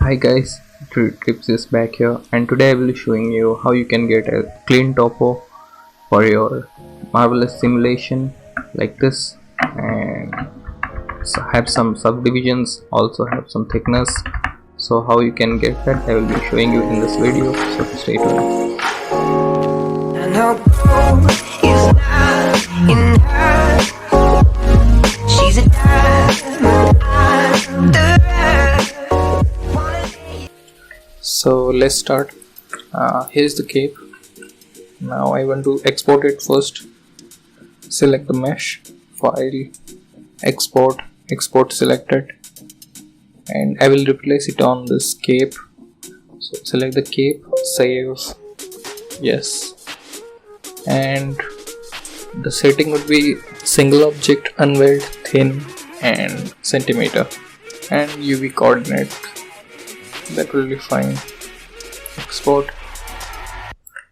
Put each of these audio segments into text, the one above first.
Hi guys, Trips is back here, and today I will be showing you how you can get a clean topo for your marvelous simulation like this, and have some subdivisions, also have some thickness. So how you can get that I will be showing you in this video, so stay tuned. And her gold is not in her. She's a diamond under her. So let's start. Here's the cape. Now I want to export it first. Select the mesh, file, export selected, and I will replace it on this cape. So select the cape, save, yes, and the setting would be single object, unveiled, thin, and centimeter, and UV coordinate. That will be fine. Export.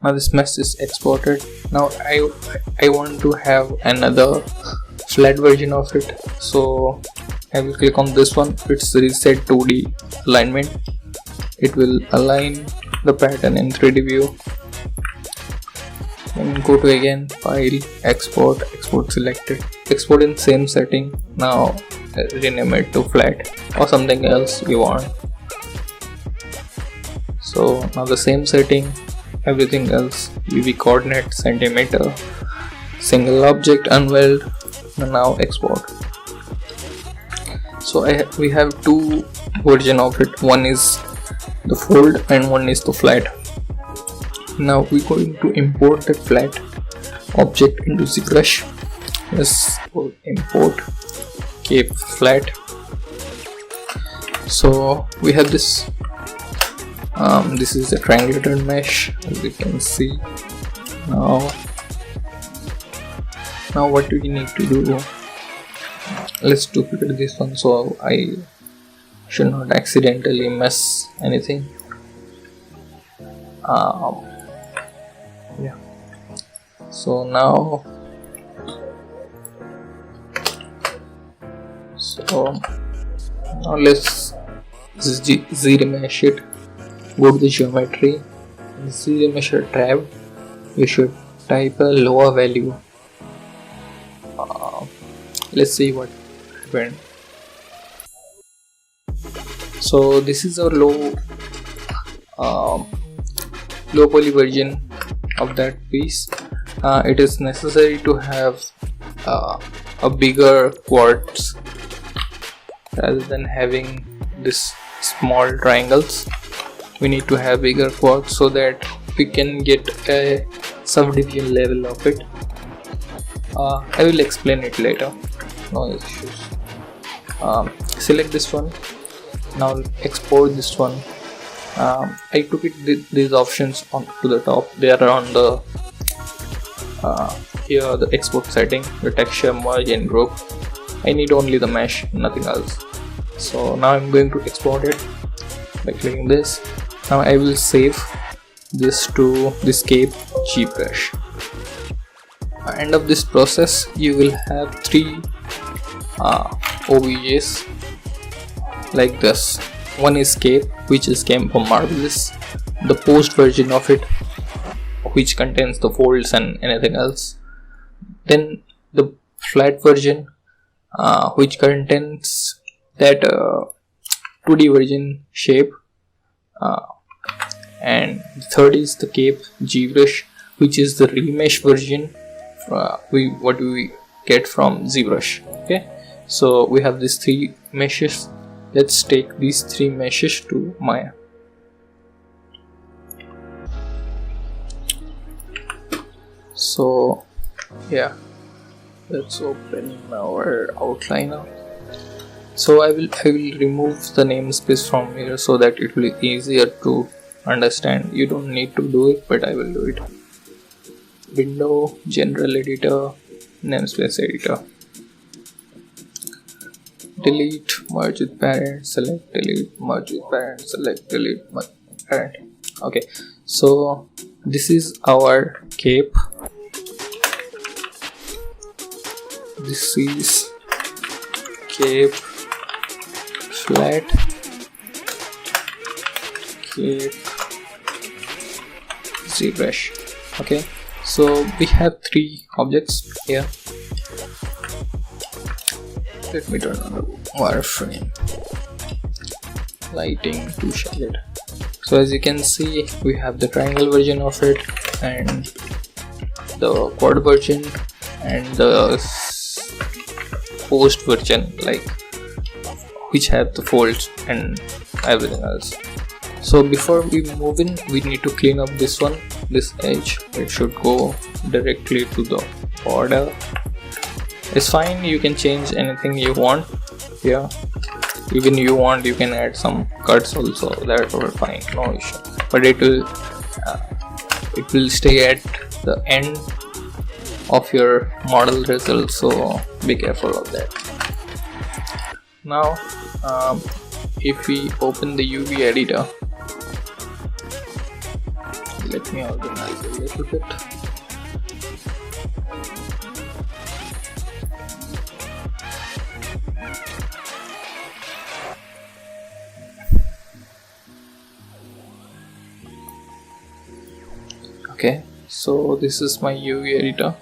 Now this mesh is exported. Now I want to have another flat version of it, so I will click on this one. It's reset 2D alignment. It will align the pattern in 3D view. And go to again file, export selected, export in same setting. Now rename it to flat or something else you want. So now the same setting, everything else, UV coordinate, centimeter, single object, unveiled, and now export. So we have two versions of it. One is the fold and one is the flat. Now we're going to import the flat object into Zbrush. Let's import cape flat. So we have this. This is a triangulated mesh, as you can see. Now what do we need to do? Let's duplicate this one so I should not accidentally mess anything. Yeah. So now let's Z-remesh it. Go to the geometry, Z-remesher tab. You should type a lower value. Let's see what happened. So this is a low poly version of that piece. It is necessary to have a bigger quartz rather than having this small triangles. We need to have bigger quartz so that we can get a subdivision level of it. I will explain it later, no issues. Select this one. Now export this one. I took these options on to the top. They are on the here the export setting, the texture, merge and group. I need only the mesh, nothing else. So now I'm going to export it by clicking this. Now I will save this to this cape Zbrush. At the end of this process, you will have three OBJs like this. One is cape, which is came from Marvelous, the post version of it, which contains the folds and anything else. Then the flat version, which contains that 2D version shape. And the third is the cape Zbrush, which is the remesh version what we get from Zbrush. Okay, so we have these three meshes. Let's take these three meshes to Maya. So yeah, let's open our outliner. So I will remove the namespace from here so that it will be easier to understand. You don't need to do it, but I will do it. Window, general editor, namespace editor. Delete, merge with parent, select, delete, merge with parent, select, delete, merge with parent. Okay, so this is our cape. This is cape flat escape Zbrush. Okay, so we have 3 objects here. Let me turn on the wireframe lighting to shade. So as you can see, we have the triangle version of it and the quad version and the post version, like which have the folds and everything else. So before we move in, we need to clean up this one, this edge. It should go directly to the border. It's fine, you can change anything you want here. Even you want, you can add some cuts also, that will fine, no issue. But it will stay at the end of your model result, so be careful of that. Now if we open the UV editor, let me organize a little bit. Okay, so this is my UV editor.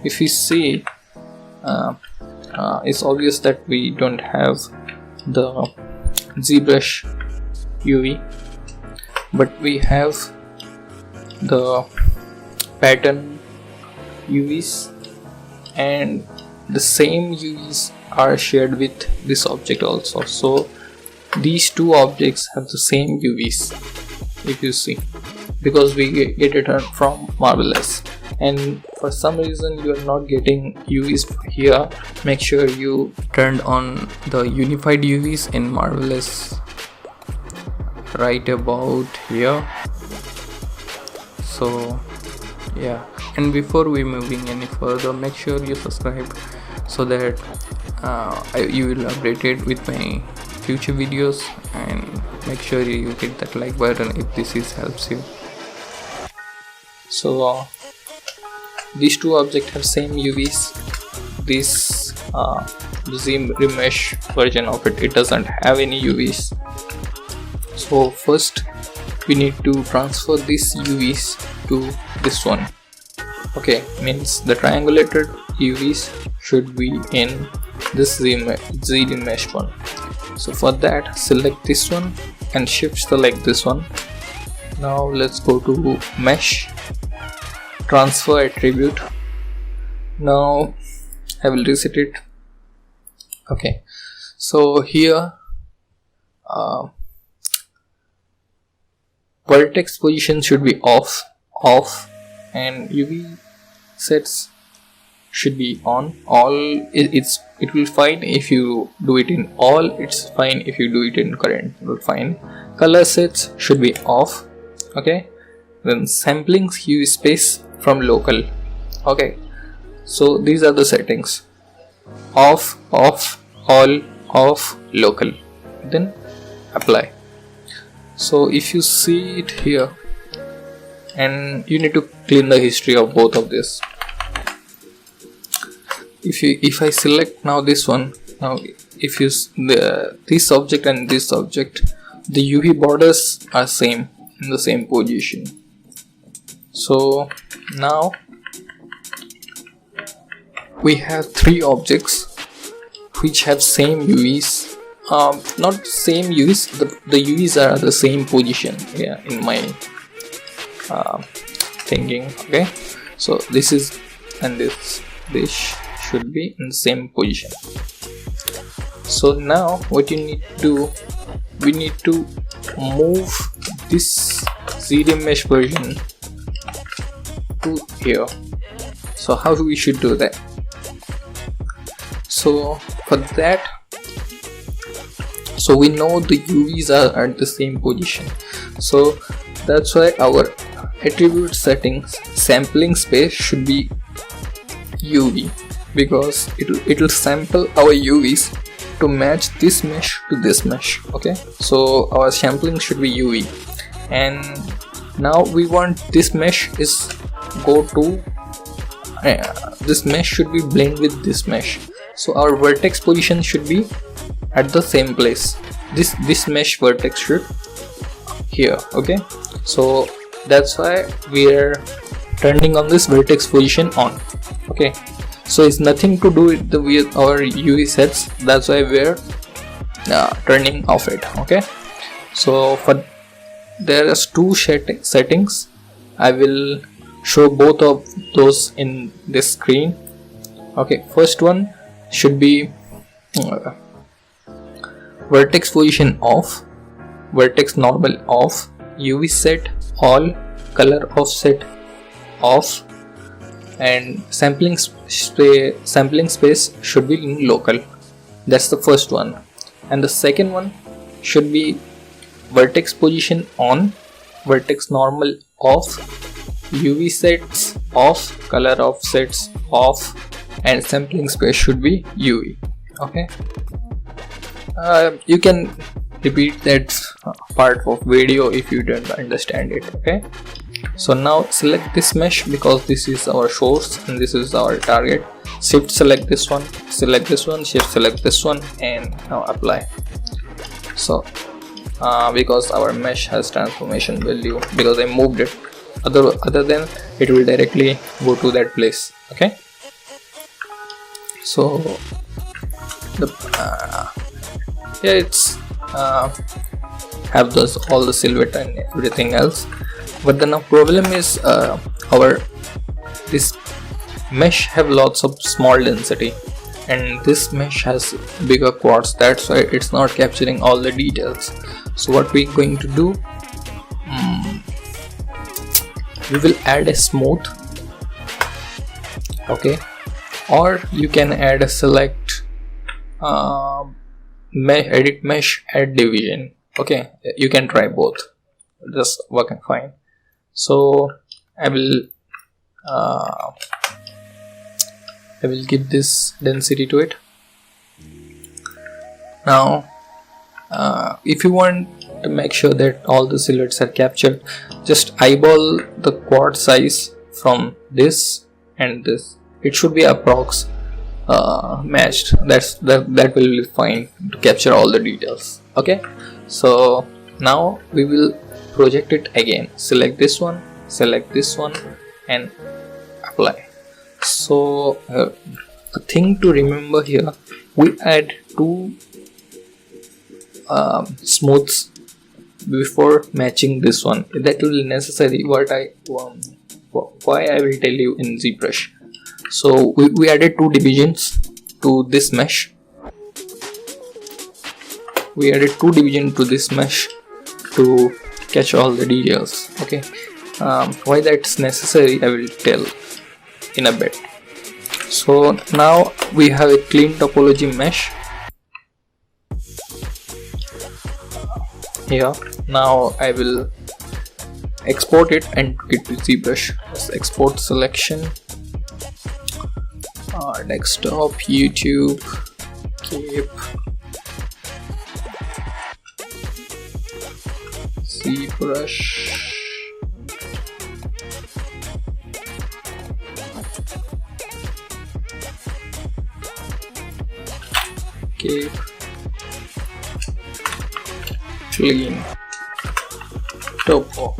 If you see, it's obvious that we don't have the Zbrush UV, but we have the pattern UVs, and the same UVs are shared with this object also. So these 2 objects have the same UVs, if you see, because we get it from Marvelous. And for some reason you are not getting UVs here, make sure you turned on the unified UVs in Marvelous right about here. So yeah, and before we moving any further, make sure you subscribe so that you will updated with my future videos, and make sure you hit that like button if this helps you. So these 2 objects have same UVs. This the ZBrush version of it doesn't have any UVs. So first we need to transfer these UVs to this one. Okay, means the triangulated UVs should be in this ZBrush one. So for that, select this one and shift select this one. Now let's go to mesh, transfer attribute. Now I will reset it. Okay, so here vertex position should be off, and UV sets should be on. All it will fine if you do it in all, it's fine if you do it in current, it will fine. Color sets should be off. Okay, then sampling UV space from local. Okay, so these are the settings: off, all, off, local. Then apply. So if you see it here, and you need to clean the history of both of this. If I select now this one, now if you this object and this object, the UV borders are same, in the same position. So now we have 3 objects which have same UVs. Not same UVs, the UVs are the same position. Yeah, in my thinking. Okay, so this is, and this should be in the same position. So now what you need to do, we need to move this ZBrush version to here. So how we should do that? So for that, so we know the UVs are at the same position, so that's why our attribute settings sampling space should be UV, because it will sample our UVs to match this mesh to this mesh. Okay, so our sampling should be UV, and now we want this mesh is go to this mesh should be blend with this mesh, so our vertex position should be at the same place. This mesh vertex should here. Okay, so that's why we are turning on this vertex position on. Okay, so it's nothing to do with our UV sets, that's why we're turning off it. Okay, so for there is two settings. I will show both of those in this screen. Okay, first one should be vertex position off, vertex normal off, UV set all, color offset off, and sampling space should be in local. That's the first one. And the second one should be vertex position on, vertex normal off, UV sets off, color offsets off, and sampling space should be UV. Okay, you can repeat that part of video if you don't understand it. Okay, so now select this mesh because this is our source and this is our target. Shift select this one, select this one, shift select this one, and now apply. So because our mesh has transformation value, because I moved it, other than it will directly go to that place. Okay, so the yeah, it's have those all the silhouette and everything else, but the problem is our this mesh have lots of small density and this mesh has bigger quads, that's why it's not capturing all the details. So what we're going to do, we will add a smooth. Okay, or you can add a select edit mesh, add division. Okay, you can try both, just working fine. So I will give this density to it. Now if you want to make sure that all the silhouettes are captured, just eyeball the quad size from this and this. It should be approx matched. That will be fine to capture all the details. Okay, so now we will project it again. Select this one, and apply. So the thing to remember here, we add two smooths before matching this one. That will be necessary. Why I will tell you in Zbrush. So we added two divisions to this mesh. We added two divisions to this mesh to catch all the details. Okay, why that's necessary I will tell in a bit. So now we have a clean topology mesh here. Now I will export it and get to Zbrush. Just export selection, desktop, YouTube, Cape, Zbrush, Cape, clean topo.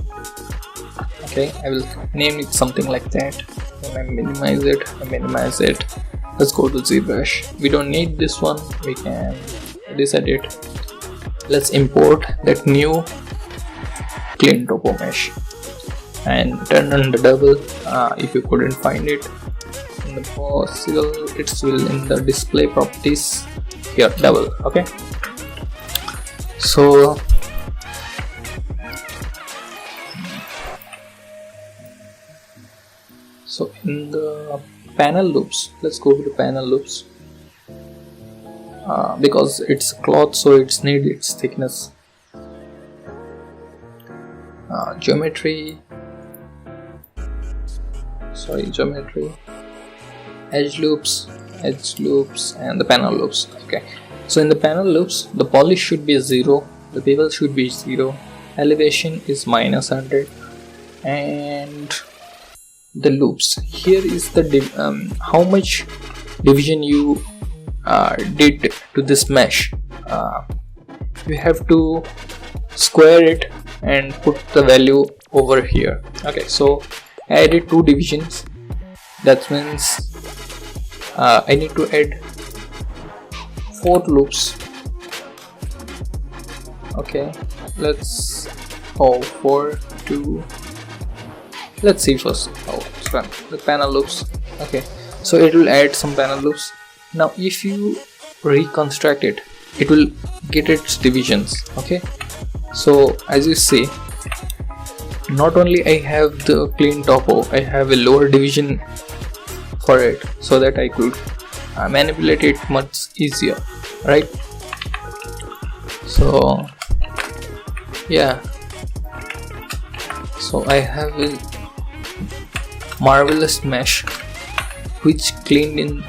Okay, I will name it something like that. When I minimize it, let's go to Zbrush. We don't need this one, we can disedit. Let's import that new clean topo mesh and turn on the double. If you couldn't find it in the possible, it's will in the display properties here, double. Okay, so in the panel loops, let's go to the panel loops, because it's cloth, so it's need its thickness. Geometry, edge loops, and the panel loops. Okay, so in the panel loops, the polish should be 0, the bevel should be 0, elevation is -100, and the loops here is the how much division you did to this mesh. You have to square it and put the value over here. Okay, so I added 2 divisions. That means I need to add 4 loops. Okay, let's 4 2. Let's see first how it's run the panel loops. Okay, so it will add some panel loops. Now if you reconstruct it, it will get its divisions. Okay, so as you see, not only I have the clean topo, I have a lower division for it, so that I could manipulate it much easier, right? So yeah, so I have a marvelous mesh which cleaned in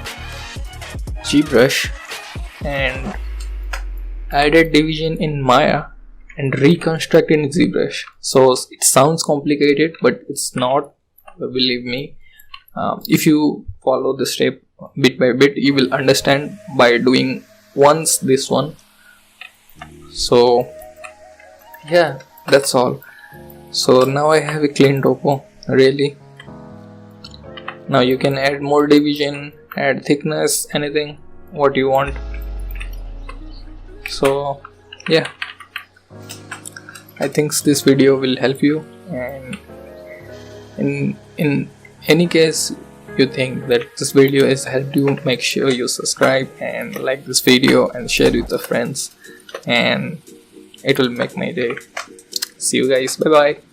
Zbrush and added division in Maya and reconstruct in Zbrush. So it sounds complicated, but it's not, believe me. If you follow the step bit by bit, you will understand by doing once this one. So yeah, that's all. So now I have a clean topo, really. Now you can add more division, add thickness, anything what you want. So yeah, I think this video will help you, and in any case you think that this video has helped you, make sure you subscribe and like this video and share with your friends, and it will make my day. See you guys, bye bye.